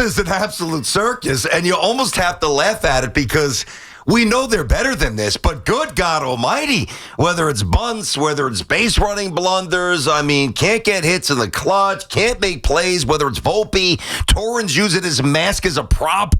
is an absolute circus, and you almost have to laugh at it because we know they're better than this, but good God almighty, whether it's bunts, whether it's base running blunders, I mean, can't get hits in the clutch, can't make plays, whether it's Volpe, Torrens using his mask as a prop.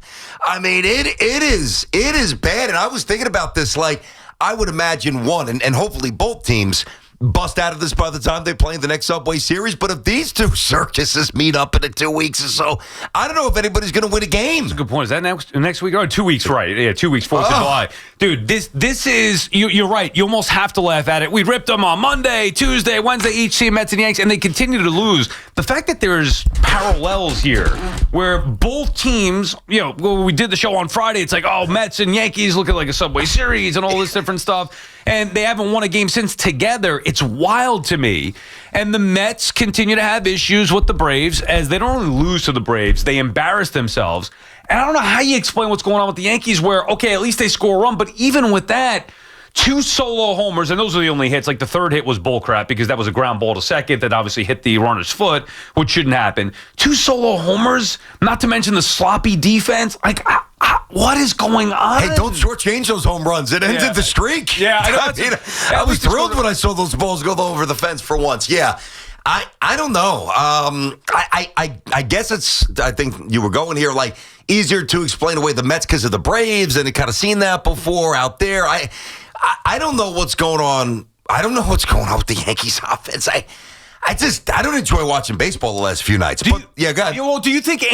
I mean, it is bad, and I was thinking about this, like, I would imagine one, and hopefully both teams bust out of this by the time they play in the next Subway Series. But if these two circuses meet up in 2 weeks or so, I don't know if anybody's going to win a game. That's a good point. Is that next week? Oh, 2 weeks, right. Yeah, 2 weeks, 4th of July. Dude, this is, you're right. You almost have to laugh at it. We ripped them on Monday, Tuesday, Wednesday, each team, Mets and Yanks, and they continue to lose. The fact that there's parallels here where both teams, when we did the show on Friday, it's like, oh, Mets and Yankees looking like a Subway Series and all this different stuff. And they haven't won a game since together. It's wild to me. And the Mets continue to have issues with the Braves as they don't only lose to the Braves, they embarrass themselves. And I don't know how you explain what's going on with the Yankees where, okay, at least they score a run. But even with that, 2 solo homers, and those are the only hits. Like the third hit was bullcrap because that was a ground ball to second that obviously hit the runner's foot, which shouldn't happen. 2 solo homers, not to mention the sloppy defense. Like, what is going on? Hey, don't shortchange those home runs. It ended the streak. Yeah, I was thrilled when I saw those balls go over the fence for once. Yeah. I don't know. I guess I think you were going here, like, easier to explain away the Mets because of the Braves, and it kind of seen that before out there. I don't know what's going on. I don't know what's going on with the Yankees offense. I don't enjoy watching baseball the last few nights. Go ahead. Well, do you think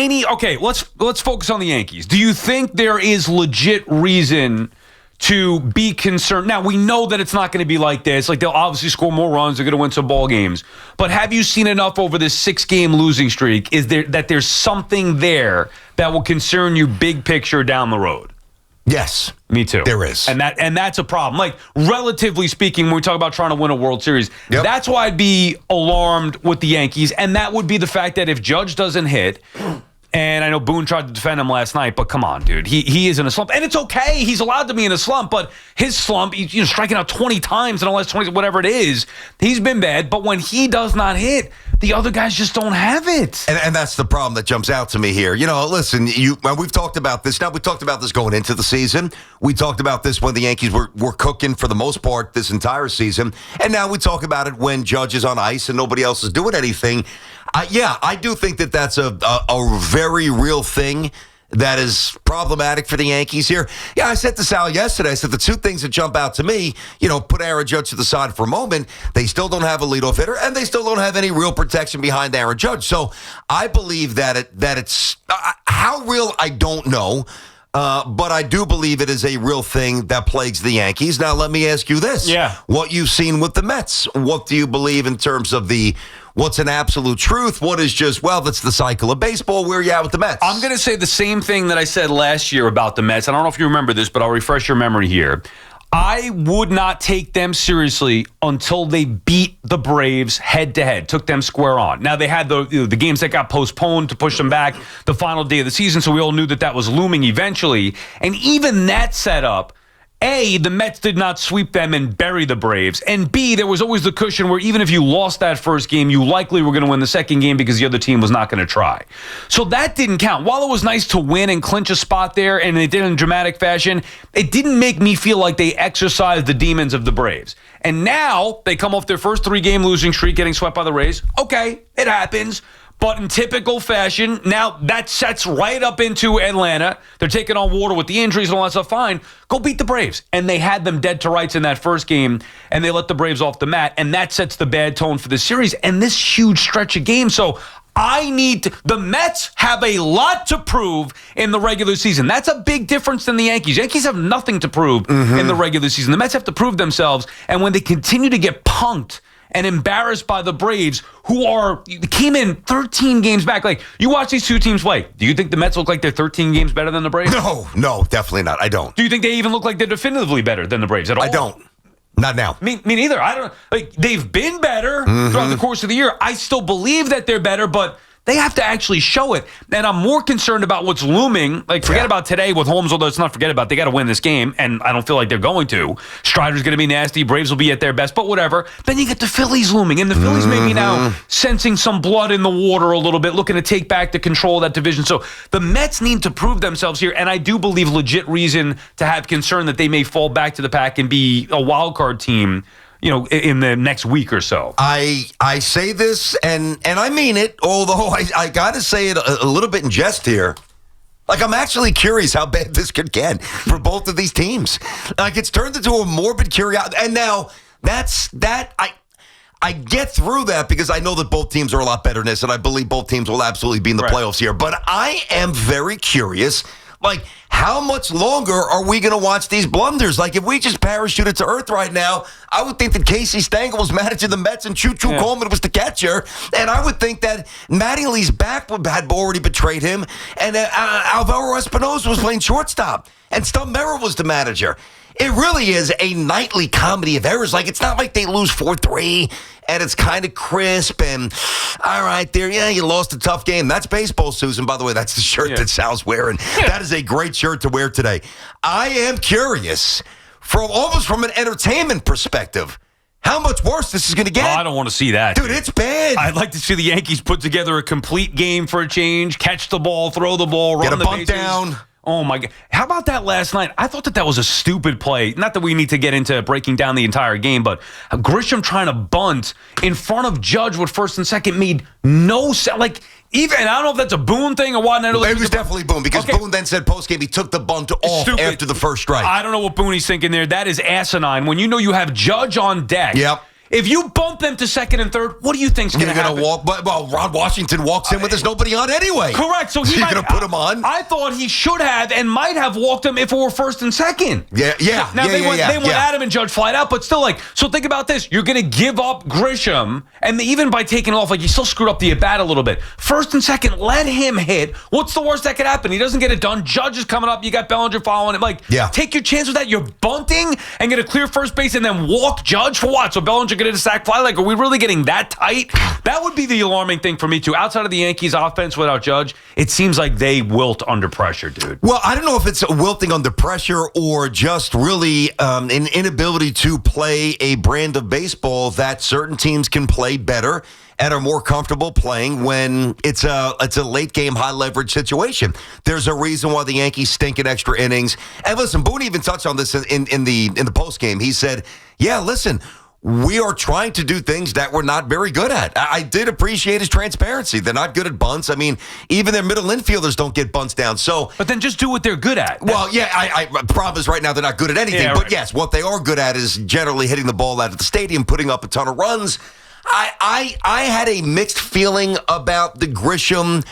let's focus on the Yankees. Do you think there is legit reason to be concerned? Now, we know that it's not going to be like this. Like, they'll obviously score more runs. They're going to win some ball games. But have you seen enough over this 6-game losing streak? Is there that there's something there that will concern you big picture down the road? Yes. Me too. There is. And that's a problem. Like, relatively speaking, when we talk about trying to win a World Series, that's why I'd be alarmed with the Yankees. And that would be the fact that if Judge doesn't hit, and I know Boone tried to defend him last night, but come on, dude. He is in a slump. And it's okay. He's allowed to be in a slump, but his slump, he's striking out 20 times in the last 20, whatever it is, he's been bad. But when he does not hit, the other guys just don't have it. And that's the problem that jumps out to me here. Listen, we've talked about this. Now, we talked about this going into the season. We talked about this when the Yankees were cooking for the most part this entire season. And now we talk about it when Judge is on ice and nobody else is doing anything. I do think that that's a very real thing that is problematic for the Yankees here. Yeah, I said to Sal yesterday, I said the 2 things that jump out to me, put Aaron Judge to the side for a moment. They still don't have a leadoff hitter, and they still don't have any real protection behind Aaron Judge. So I believe that it's how real, I don't know. But I do believe it is a real thing that plagues the Yankees. Now, let me ask you this. Yeah. What you've seen with the Mets, what do you believe in terms of what's an absolute truth? What is just, that's the cycle of baseball. Where are you at with the Mets? I'm going to say the same thing that I said last year about the Mets. I don't know if you remember this, but I'll refresh your memory here. I would not take them seriously until they beat the Braves head-to-head, took them square on. Now, they had the games that got postponed to push them back the final day of the season, so we all knew that was looming eventually. And even that setup, A, the Mets did not sweep them and bury the Braves, and B, there was always the cushion where even if you lost that first game, you likely were going to win the second game because the other team was not going to try. So that didn't count. While it was nice to win and clinch a spot there, and they did it in dramatic fashion, it didn't make me feel like they exercised the demons of the Braves. And now they come off their first 3-game losing streak, getting swept by the Rays. Okay, it happens. But in typical fashion, now that sets right up into Atlanta. They're taking on water with the injuries and all that stuff. Fine. Go beat the Braves. And they had them dead to rights in that first game, and they let the Braves off the mat. And that sets the bad tone for the series and this huge stretch of games. So the Mets have a lot to prove in the regular season. That's a big difference than the Yankees. Yankees have nothing to prove in the regular season. The Mets have to prove themselves. And when they continue to get punked and embarrassed by the Braves, who came in 13 games back. Like, you watch these 2 teams play. Do you think the Mets look like they're 13 games better than the Braves? No, definitely not. I don't. Do you think they even look like they're definitively better than the Braves at all? I don't. Not now. Me neither. I don't. Like, they've been better throughout the course of the year. I still believe that they're better, but They have to actually show it. And I'm more concerned about what's looming. Like, forget about today with Holmes, although it's not forget about. They got to win this game, and I don't feel like they're going to. Strider's going to be nasty. Braves will be at their best, but whatever. Then you get the Phillies looming, and the Phillies maybe now sensing some blood in the water a little bit, looking to take back the control of that division. So the Mets need to prove themselves here, and I do believe legit reason to have concern that they may fall back to the pack and be a wild card team, in the next week or so. I say this, and I mean it, although I got to say it a little bit in jest here. Like, I'm actually curious how bad this could get for both of these teams. Like, it's turned into a morbid curiosity. And now, I get through that because I know that both teams are a lot better than this, and I believe both teams will absolutely be in the playoffs here. But I am very curious, like, how much longer are we going to watch these blunders? Like, if we just parachuted to earth right now, I would think that Casey Stengel was managing the Mets and Choo Coleman was the catcher. And I would think that Mattingly's back had already betrayed him. And Alvaro Espinosa was playing shortstop. And Stump Merrill was the manager. It really is a nightly comedy of errors. Like, it's not like they lose 4-3 and it's kind of crisp and, all right, you lost a tough game. That's baseball, Susan. By the way, that's the shirt that Sal's wearing. That is a great shirt to wear today. I am curious, almost from an entertainment perspective, how much worse this is going to get. Oh, I don't want to see that. Dude, it's bad. I'd like to see the Yankees put together a complete game for a change, catch the ball, ththrow the ball, run the bases. Get a bunt down. Oh, my God. How about that last night? I thought that was a stupid play. Not that we need to get into breaking down the entire game, but Grisham trying to bunt in front of Judge with first and second made no sense. Like, even, and I don't know if that's a Boone thing or what. It was definitely Boone because Boone then said postgame he took the bunt off after the first strike. I don't know what Boone's thinking there. That is asinine. When you know you have Judge on deck. Yep. If you bump them to second and third, what do you think's going to happen? You're going to walk, well, Ron Washington walks in with there's nobody on anyway. Correct. So you're going to put him on? I thought he should have and might have walked him if it were first and second. Yeah. Now they went Adam and Judge flat out, but still, like, so think about this. You're going to give up Grisham, and even by taking it off, like, you still screwed up the at-bat a little bit. First and second, let him hit. What's the worst that could happen? He doesn't get it done. Judge is coming up. You got Bellinger following him. Like, take your chance with that. You're bunting and get a clear first base and then walk Judge for what? So Bellinger get a sack fly? Like, are we really getting that tight? That would be the alarming thing for me, too. Outside of the Yankees' offense without Judge, it seems like they wilt under pressure, dude. Well, I don't know if it's wilting under pressure or just really an inability to play a brand of baseball that certain teams can play better and are more comfortable playing when it's a late game, high leverage situation. There's a reason why the Yankees stink in extra innings. And listen, Boone even touched on this in the post game. He said, "Yeah, listen, we are trying to do things that we're not very good at." I did appreciate his transparency. They're not good at bunts. I mean, even their middle infielders don't get bunts down. But then just do what they're good at. Well, yeah, I problem is right now they're not good at anything. Yeah, but yes, what they are good at is generally hitting the ball out of the stadium, putting up a ton of runs. I had a mixed feeling about the Grisham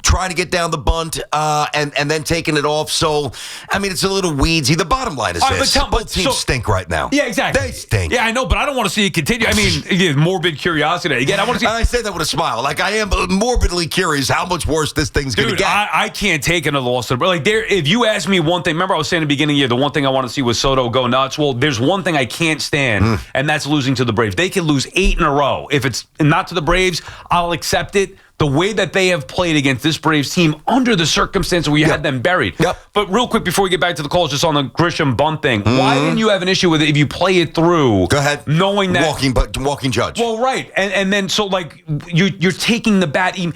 trying to get down the bunt and then taking it off. So, I mean, it's a little weedsy. The bottom line is this. Both teams stink right now. Yeah, exactly. They stink. Yeah, I know, but I don't want to see it continue. I mean, again, morbid curiosity. Again, I say that with a smile. Like, I am morbidly curious how much worse this thing's going to get. I can't take another loss. Like, if you ask me one thing, remember I was saying at the beginning of the year, the one thing I want to see was Soto go nuts. Well, there's one thing I can't stand, and that's losing to the Braves. They can lose 8 in a row. If it's not to the Braves, I'll accept it. The way that they have played against this Braves team under the circumstances where you had them buried. But real quick, before we get back to the calls, just on the Grisham bunt thing, why didn't you have an issue with it if you play it through? Go ahead. Knowing that. Walking Judge. Well, right. And then, so, like, you're taking the bat. And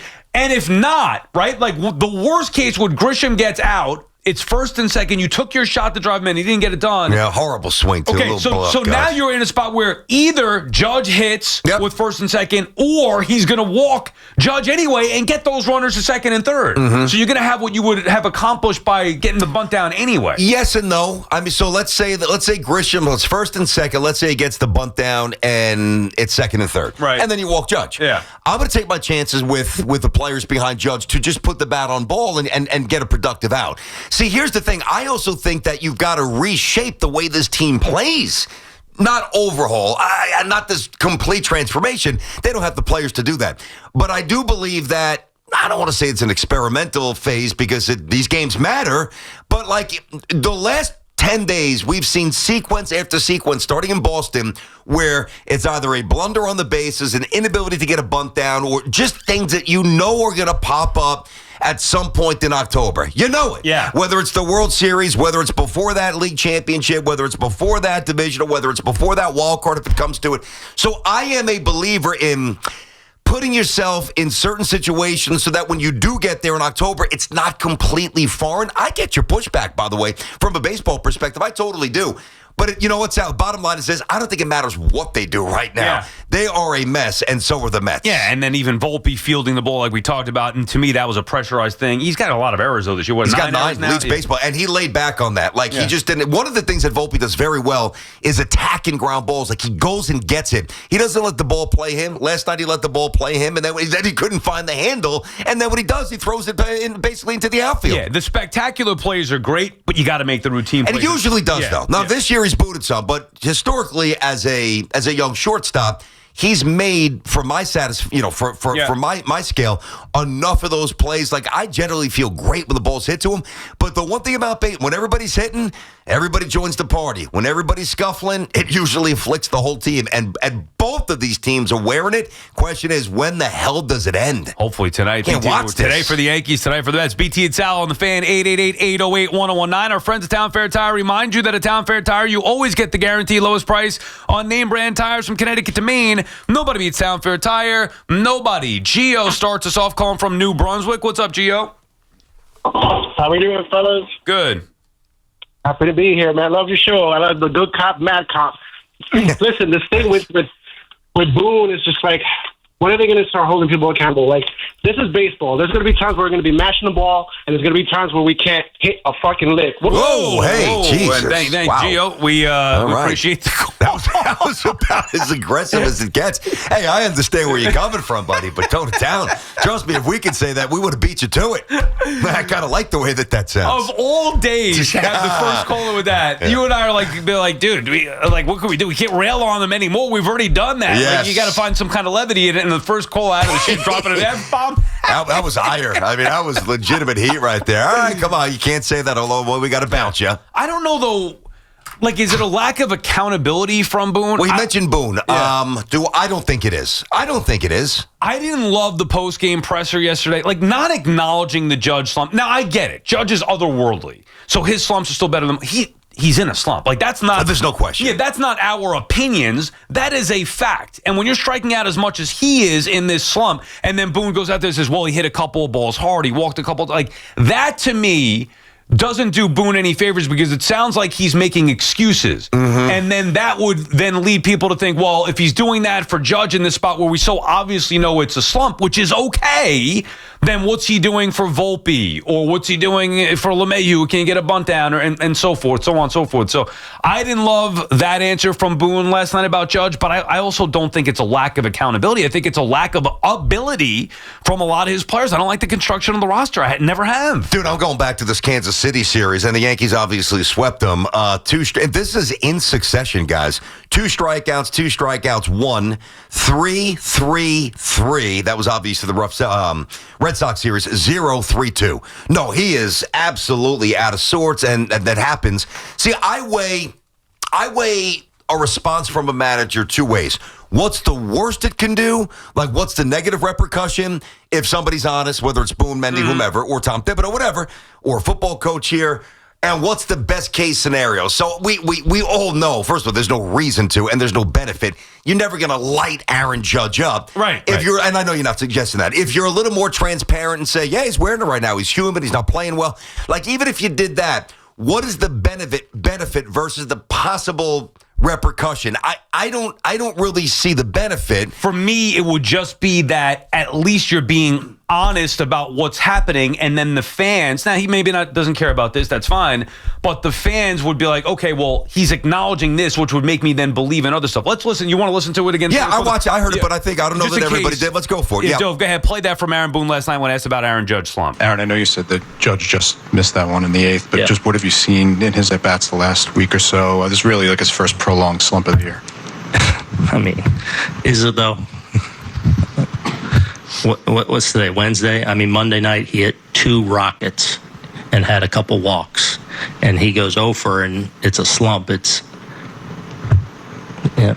if not, right, like, the worst case would Grisham gets out. It's first and second. You took your shot to drive him in. He didn't get it done. Yeah, horrible swing, too. Okay, so now you're in a spot where either Judge hits with first and second, or he's going to walk Judge anyway and get those runners to second and third. So you're going to have what you would have accomplished by getting the bunt down anyway. Yes and no. I mean, so let's say Grisham, it's first and second. Let's say he gets the bunt down and it's second and third. Right. And then you walk Judge. Yeah. I'm going to take my chances with the players behind Judge to just put the bat on ball and get a productive out. See, here's the thing. I also think that you've got to reshape the way this team plays. Not overhaul, not this complete transformation. They don't have the players to do that. But I do believe that, I don't want to say it's an experimental phase because these games matter, but like the last 10 days, we've seen sequence after sequence, starting in Boston, where it's either a blunder on the bases, an inability to get a bunt down, or just things that you know are going to pop up at some point in October. You know it. Yeah. Whether it's the World Series, whether it's before that league championship, whether it's before that divisional, whether it's before that wild card if it comes to it. So I am a believer in putting yourself in certain situations so that when you do get there in October, it's not completely foreign. I get your pushback, by the way, from a baseball perspective. I totally do. But you know what's out? Bottom line is this: I don't think it matters what they do right now. Yeah. They are a mess, and so are the Mets. Yeah, and then even Volpe fielding the ball like we talked about, and to me that was a pressurized thing. He's got a lot of errors though this year. He's got 9 leads baseball, and he laid back on that. Like he just didn't. One of the things that Volpe does very well is attacking ground balls. Like he goes and gets it. He doesn't let the ball play him. Last night he let the ball play him, and then he couldn't find the handle. And then what he does, he throws it basically into the outfield. Yeah, the spectacular plays are great, but you got to make the routine plays. And he usually does though. Now this year he's booted some, but historically, as a young shortstop, he's made, for my for my scale, enough of those plays. Like I generally feel great when the ball's hit to him. But the one thing about when everybody's hitting, everybody joins the party. When everybody's scuffling, it usually afflicts the whole team. And both of these teams are wearing it. Question is, when the hell does it end? Hopefully tonight. Can't watch this. Today for the Yankees, tonight for the Mets. BT and Sal on the Fan, 888-808-1019. Our friends at Town Fair Tire remind you that at Town Fair Tire, you always get the guaranteed lowest price on name brand tires from Connecticut to Maine. Nobody beats Town Fair Tire. Nobody. Gio starts us off calling from New Brunswick. What's up, Gio? How we doing, fellas? Good. Happy to be here, man. Love your show. I love the good cop, mad cop. Listen, this thing with Boone is just like, when are they going to start holding people accountable? Like, this is baseball. There's going to be times where we're going to be mashing the ball, and there's going to be times where we can't hit a fucking lick. Whoa, hey, Jesus. Thanks, wow. Gio. We appreciate the call. That was about as aggressive as it gets. Hey, I understand where you're coming from, buddy, but tone it down. Trust me, if we could say that, we would have beat you to it. I kind of like the way that sounds. Of all days, to have the first caller with that, you and I are like, dude, what can we do? We can't rail on them anymore. We've already done that. Yes. Like, you got to find some kind of levity in it. And the first call out of the shit, dropping an F-bomb. That was ire. I mean, that was legitimate heat right there. All right, come on. You can't say that alone. Well, we got to bounce you. I don't know, though. Like, is it a lack of accountability from Boone? Well, he mentioned Boone. Yeah. I don't think it is. I didn't love the post-game presser yesterday. Like, not acknowledging the Judge slump. Now, I get it. Judge is otherworldly. So his slumps are still better than... He's in a slump. Like, that's not... There's no question. Yeah, that's not our opinions. That is a fact. And when you're striking out as much as he is in this slump, and then Boone goes out there and says, well, he hit a couple of balls hard, he walked a couple... Like, that to me doesn't do Boone any favors because it sounds like he's making excuses. Mm-hmm. And then that would then lead people to think, well, if he's doing that for Judge in this spot where we so obviously know it's a slump, which is okay, then what's he doing for Volpe? Or what's he doing for LeMahieu who can't get a bunt down and so forth, so on and so forth. So I didn't love that answer from Boone last night about Judge, but I also don't think it's a lack of accountability. I think it's a lack of ability from a lot of his players. I don't like the construction of the roster. I never have. Dude, I'm going back to this Kansas City series, and the Yankees obviously swept them. This is in succession, guys. 2 strikeouts, 1, 3-3-3. That was obviously the Red Sox series, 0-3-2. No, he is absolutely out of sorts, and that happens. See, I weigh a response from a manager 2 ways. What's the worst it can do? Like, what's the negative repercussion if somebody's honest, whether it's Boone, Mendy, whomever, or Tom Thibodeau, whatever, or a football coach here? And what's the best case scenario? So we all know, first of all, there's no reason to, and there's no benefit. You're never going to light Aaron Judge up. Right. And I know you're not suggesting that. If you're a little more transparent and say, yeah, he's wearing it right now, he's human, he's not playing well. Like, even if you did that, what is the benefit versus the possible repercussion? I don't really see the benefit. For me, it would just be that at least you're being honest about what's happening, and then the fans, now he maybe doesn't care about this, that's fine, but the fans would be like, okay, well, he's acknowledging this, which would make me then believe in other stuff. Let's listen. You want to listen to it again? Yeah, I watched it. I heard it, but I don't know that everybody did. Let's go for it. Yeah, Dove, go ahead. Play that from Aaron Boone last night when asked about Aaron Judge slump. Aaron, I know you said that Judge just missed that one in the 8th, but just what have you seen in his at-bats the last week or so? This is really like his first prolonged slump of the year. I mean, is it though? What's today? Wednesday? I mean, Monday night he hit 2 rockets and had a couple walks. and he goes over and it's a slump, it's,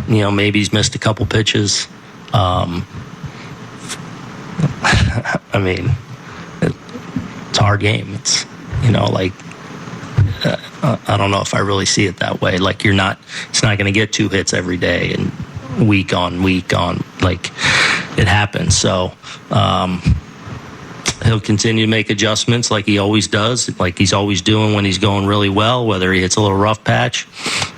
maybe he's missed a couple pitches. I mean, it's a hard game. It's, I don't know if I really see it that way. Like, it's not going to get 2 hits every day and week on, like, it happens. So, he'll continue to make adjustments like he always does, like he's always doing when he's going really well, whether he hits a little rough patch,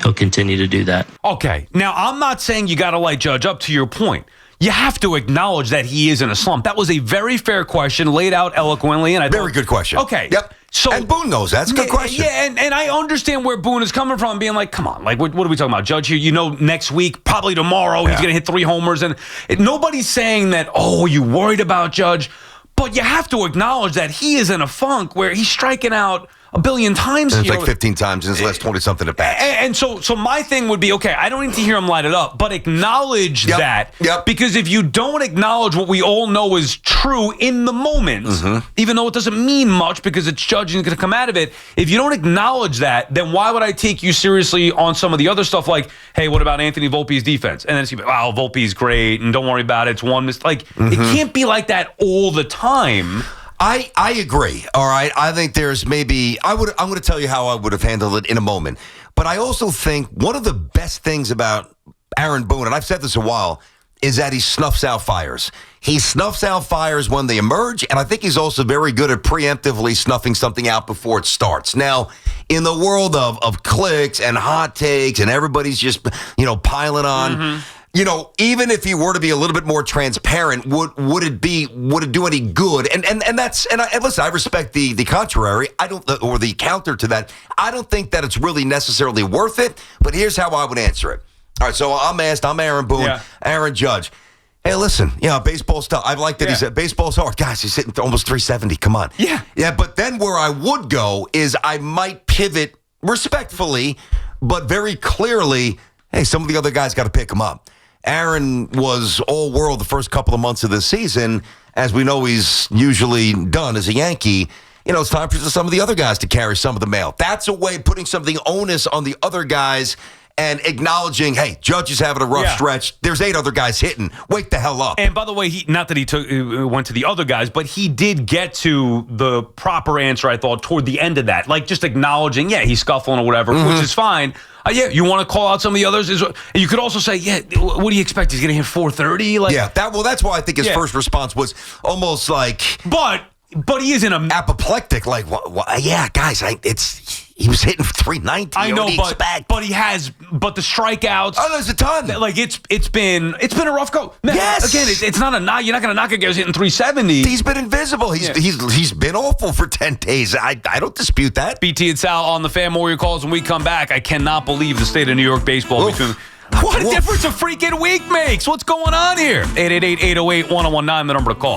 he'll continue to do that. Okay. Now, I'm not saying you got to light Judge up. To your point, you have to acknowledge that he is in a slump. That was a very fair question, laid out eloquently. And Very good question. Okay. Yep. So, and Boone knows that's a good question. Yeah, and I understand where Boone is coming from, being like, come on, like, what are we talking about? Judge here, next week, probably tomorrow, he's going to hit 3 homers. And nobody's saying that, oh, you worried about Judge? But you have to acknowledge that he is in a funk where he's striking out a billion times. And it's like 15 times in his last 20-something at bats. And so my thing would be, okay, I don't need to hear him light it up, but acknowledge that. Yep. Because if you don't acknowledge what we all know is true in the moment, even though it doesn't mean much because it's Judge and going to come out of it, if you don't acknowledge that, then why would I take you seriously on some of the other stuff like, hey, what about Anthony Volpe's defense? And then it's, wow, Volpe's great, and don't worry about it, it's one mistake. Like, it can't be like that all the time. I agree. All right. I think there's maybe I'm going to tell you how I would have handled it in a moment. But I also think one of the best things about Aaron Boone, and I've said this a while, is that he snuffs out fires. He snuffs out fires when they emerge, and I think he's also very good at preemptively snuffing something out before it starts. Now, in the world of clicks and hot takes and everybody's just, piling on, even if he were to be a little bit more transparent, would it do any good? And listen, I respect the contrary. Or the counter to that. I don't think that it's really necessarily worth it. But here's how I would answer it. All right, so I'm Aaron Boone, Aaron Judge. Hey, listen, baseball's tough. I like that he said baseball's hard. Guys, he's hitting almost 370. Come on. Yeah. But then where I would go is I might pivot respectfully, but very clearly. Hey, some of the other guys got to pick him up. Aaron was all world the first couple of months of the season. As we know, he's usually done as a Yankee. It's time for some of the other guys to carry some of the mail. That's a way of putting some of the onus on the other guys and acknowledging, hey, Judge is having a rough stretch. There's 8 other guys hitting. Wake the hell up. And by the way, not that he went to the other guys, but he did get to the proper answer, I thought, toward the end of that. Like, just acknowledging, he's scuffling or whatever, which is fine. You want to call out some of the others? You could also say, what do you expect? He's going to hit 430? That's why I think his first response was almost like... But he is in a... apoplectic, like, guys, he was hitting 390. I know, but he has... But the strikeouts... Oh, there's a ton. Like, it's been a rough go. Yes. Again, it's not a knock. You're not going to knock a guy who's hitting 370. He's been invisible. He's been awful for 10 days. I don't dispute that. BT and Sal on the Fan Warrior calls when we come back. I cannot believe the state of New York baseball between... What a difference a freaking week makes. What's going on here? 888-808-1019, the number to call.